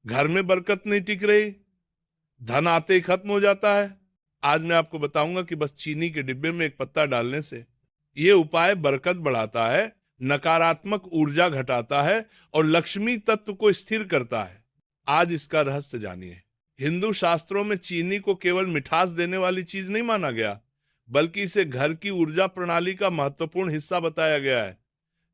घर में बरकत नहीं टिक रही, धन आते ही खत्म हो जाता है। आज मैं आपको बताऊंगा कि बस चीनी के डिब्बे में एक पत्ता डालने से ये उपाय बरकत बढ़ाता है, नकारात्मक ऊर्जा घटाता है और लक्ष्मी तत्व को स्थिर करता है। आज इसका रहस्य जानिए। हिंदू शास्त्रों में चीनी को केवल मिठास देने वाली चीज नहीं माना गया, बल्कि इसे घर की ऊर्जा प्रणाली का महत्वपूर्ण हिस्सा बताया गया है।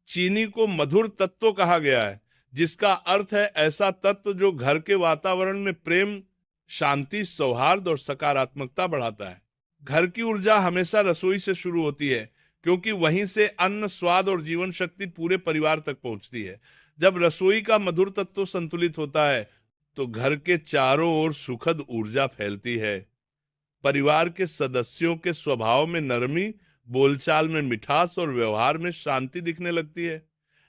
चीनी को मधुर तत्व कहा गया है, जिसका अर्थ है ऐसा तत्व जो घर के वातावरण में प्रेम, शांति, सौहार्द और सकारात्मकता बढ़ाता है। घर की ऊर्जा हमेशा रसोई से शुरू होती है, क्योंकि वहीं से अन्न, स्वाद और जीवन शक्ति पूरे परिवार तक पहुंचती है। जब रसोई का मधुर तत्व संतुलित होता है तो घर के चारों ओर सुखद ऊर्जा फैलती है। परिवार के सदस्यों के स्वभाव में नरमी, बोलचाल में मिठास और व्यवहार में शांति दिखने लगती है।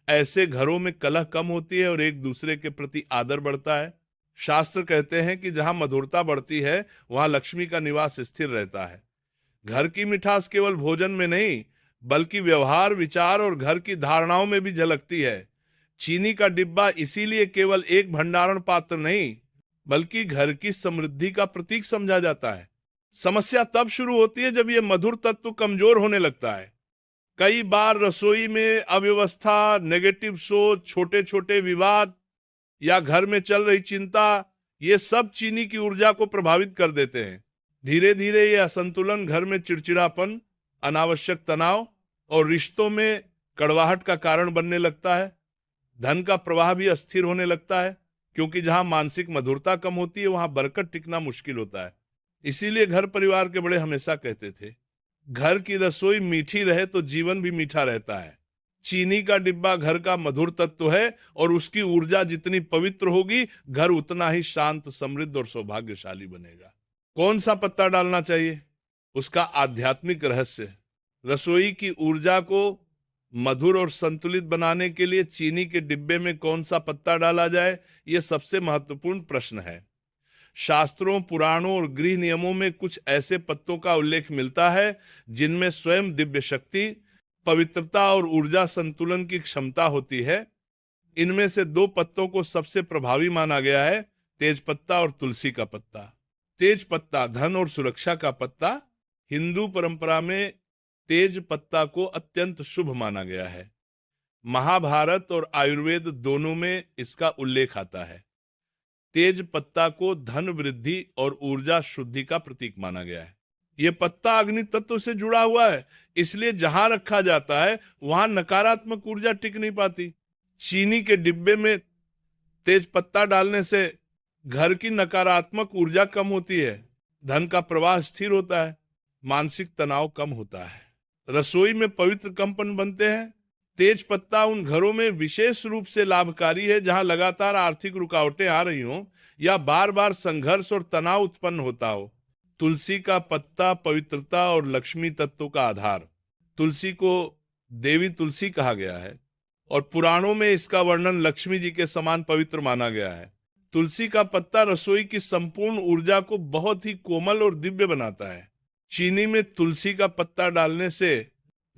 ऐसे घरों में कलह कम होती है और एक दूसरे के प्रति आदर बढ़ता है। शास्त्र कहते हैं कि जहां मधुरता बढ़ती है वहां लक्ष्मी का निवास स्थिर रहता है। घर की मिठास केवल भोजन में नहीं, बल्कि व्यवहार, विचार और घर की धारणाओं में भी झलकती है। चीनी का डिब्बा इसीलिए केवल एक भंडारण पात्र नहीं, बल्कि घर की समृद्धि का प्रतीक समझा जाता है। समस्या तब शुरू होती है जब यह मधुर तत्व कमजोर होने लगता है। कई बार रसोई में अव्यवस्था, नेगेटिव सोच, छोटे छोटे विवाद या घर में चल रही चिंता, ये सब चीनी की ऊर्जा को प्रभावित कर देते हैं। धीरे धीरे ये असंतुलन घर में चिड़चिड़ापन, अनावश्यक तनाव और रिश्तों में कड़वाहट का कारण बनने लगता है। धन का प्रवाह भी अस्थिर होने लगता है, क्योंकि जहां मानसिक मधुरता कम होती है वहां बरकत टिकना मुश्किल होता है। इसीलिए घर परिवार के बड़े हमेशा कहते थे, घर की रसोई मीठी रहे तो जीवन भी मीठा रहता है। चीनी का डिब्बा घर का मधुर तत्व है और उसकी ऊर्जा जितनी पवित्र होगी, घर उतना ही शांत, समृद्ध और सौभाग्यशाली बनेगा। कौन सा पत्ता डालना चाहिए, उसका आध्यात्मिक रहस्य। रसोई की ऊर्जा को मधुर और संतुलित बनाने के लिए चीनी के डिब्बे में कौन सा पत्ता डाला जाए, यह सबसे महत्वपूर्ण प्रश्न है। शास्त्रों, पुराणों और गृह नियमों में कुछ ऐसे पत्तों का उल्लेख मिलता है जिनमें स्वयं दिव्य शक्ति, पवित्रता और ऊर्जा संतुलन की क्षमता होती है। इनमें से दो पत्तों को सबसे प्रभावी माना गया है, तेज पत्ता और तुलसी का पत्ता। तेज पत्ता धन और सुरक्षा का पत्ता। हिंदू परंपरा में तेज पत्ता को अत्यंत शुभ माना गया है। महाभारत और आयुर्वेद दोनों में इसका उल्लेख आता है। तेज पत्ता को धन वृद्धि और ऊर्जा शुद्धि का प्रतीक माना गया है। यह पत्ता अग्नि तत्व से जुड़ा हुआ है, इसलिए जहां रखा जाता है वहां नकारात्मक ऊर्जा टिक नहीं पाती। चीनी के डिब्बे में तेज पत्ता डालने से घर की नकारात्मक ऊर्जा कम होती है, धन का प्रवाह स्थिर होता है, मानसिक तनाव कम होता है, रसोई में पवित्र कंपन बनते हैं। तेज पत्ता उन घरों में विशेष रूप से लाभकारी है जहां लगातार आर्थिक रुकावटें आ रही हों या बार बार संघर्ष और तनाव उत्पन्न होता हो। तुलसी का पत्ता पवित्रता और लक्ष्मी तत्व का आधार। तुलसी को देवी तुलसी कहा गया है और पुराणों में इसका वर्णन लक्ष्मी जी के समान पवित्र माना गया है। तुलसी का पत्ता रसोई की संपूर्ण ऊर्जा को बहुत ही कोमल और दिव्य बनाता है। चीनी में तुलसी का पत्ता डालने से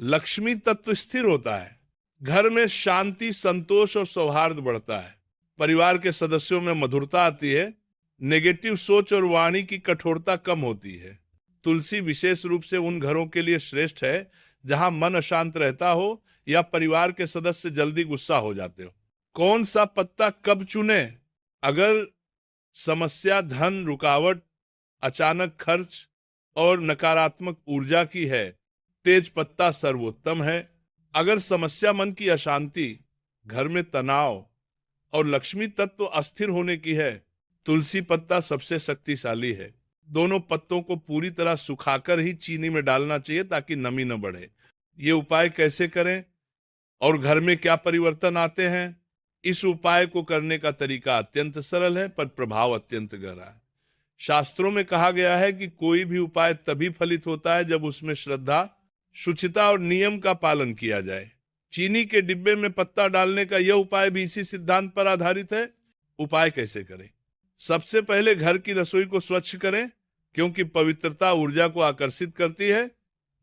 लक्ष्मी तत्व स्थिर होता है, घर में शांति, संतोष और सौहार्द बढ़ता है, परिवार के सदस्यों में मधुरता आती है, नेगेटिव सोच और वाणी की कठोरता कम होती है। तुलसी विशेष रूप से उन घरों के लिए श्रेष्ठ है जहां मन अशांत रहता हो या परिवार के सदस्य जल्दी गुस्सा हो जाते हो। कौन सा पत्ता कब चुने? अगर समस्या धन, रुकावट, अचानक खर्च और नकारात्मक ऊर्जा की है, तेज पत्ता सर्वोत्तम है। अगर समस्या मन की अशांति, घर में तनाव और लक्ष्मी तत्व अस्थिर होने की है, तुलसी पत्ता सबसे शक्तिशाली है। दोनों पत्तों को पूरी तरह सुखाकर ही चीनी में डालना चाहिए ताकि नमी न बढ़े। ये उपाय कैसे करें और घर में क्या परिवर्तन आते हैं? इस उपाय को करने का तरीका अत्यंत सरल है पर प्रभाव अत्यंत गहरा है। शास्त्रों में कहा गया है कि कोई भी उपाय तभी फलित होता है जब उसमें श्रद्धा, शुचिता और नियम का पालन किया जाए। चीनी के डिब्बे में पत्ता डालने का यह उपाय भी इसी सिद्धांत पर आधारित है। उपाय कैसे करें? सबसे पहले घर की रसोई को स्वच्छ करें, क्योंकि पवित्रता ऊर्जा को आकर्षित करती है।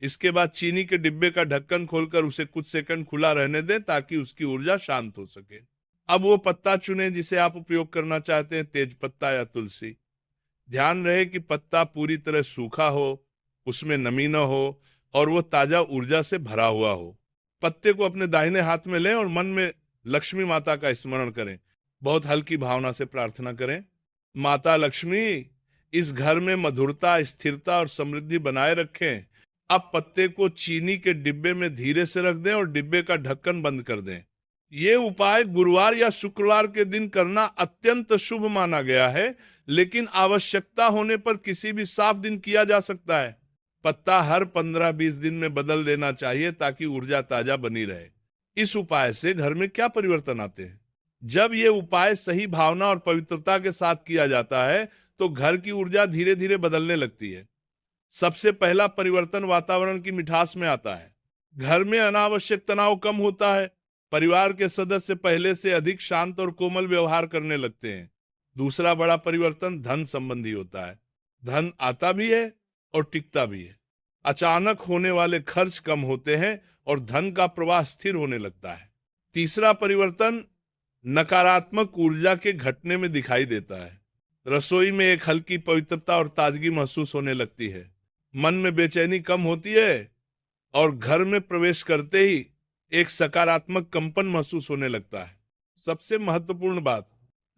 इसके बाद चीनी के डिब्बे का ढक्कन खोलकर उसे कुछ सेकंड खुला रहने दें ताकि उसकी ऊर्जा शांत हो सके। अब वो पत्ता चुने जिसे आप उपयोग करना चाहते हैं, तेज पत्ता या तुलसी। ध्यान रहे कि पत्ता पूरी तरह सूखा हो, उसमें नमी न हो और वो ताजा ऊर्जा से भरा हुआ हो। पत्ते को अपने दाहिने हाथ में लें और मन में लक्ष्मी माता का स्मरण करें। बहुत हल्की भावना से प्रार्थना करें, माता लक्ष्मी इस घर में मधुरता, स्थिरता और समृद्धि बनाए रखें। अब पत्ते को चीनी के डिब्बे में धीरे से रख दें और डिब्बे का ढक्कन बंद कर दें। ये उपाय गुरुवार या शुक्रवार के दिन करना अत्यंत शुभ माना गया है, लेकिन आवश्यकता होने पर किसी भी साफ दिन किया जा सकता है। पत्ता हर 15-20 दिन में बदल देना चाहिए ताकि ऊर्जा ताजा बनी रहे। इस उपाय से घर में क्या परिवर्तन आते हैं? जब ये उपाय सही भावना और पवित्रता के साथ किया जाता है तो घर की ऊर्जा धीरे धीरे बदलने लगती है। सबसे पहला परिवर्तन वातावरण की मिठास में आता है। घर में अनावश्यक तनाव कम होता है। परिवार के सदस्य पहले से अधिक शांत और कोमल व्यवहार करने लगते हैं। दूसरा बड़ा परिवर्तन धन संबंधी होता है। धन आता भी है और टिकता भी है। अचानक होने वाले खर्च कम होते हैं और धन का प्रवाह स्थिर होने लगता है। तीसरा परिवर्तन नकारात्मक ऊर्जा के घटने में दिखाई देता है। रसोई में एक हल्की पवित्रता और ताजगी महसूस होने लगती है। मन में बेचैनी कम होती है और घर में प्रवेश करते ही एक सकारात्मक कंपन महसूस होने लगता है। सबसे महत्वपूर्ण बात,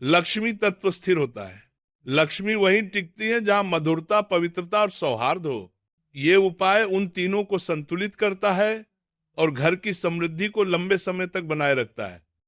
लक्ष्मी तत्व स्थिर होता है। लक्ष्मी वहीं टिकती है जहां मधुरता, पवित्रता और सौहार्द हो। ये उपाय उन तीनों को संतुलित करता है और घर की समृद्धि को लंबे समय तक बनाए रखता है।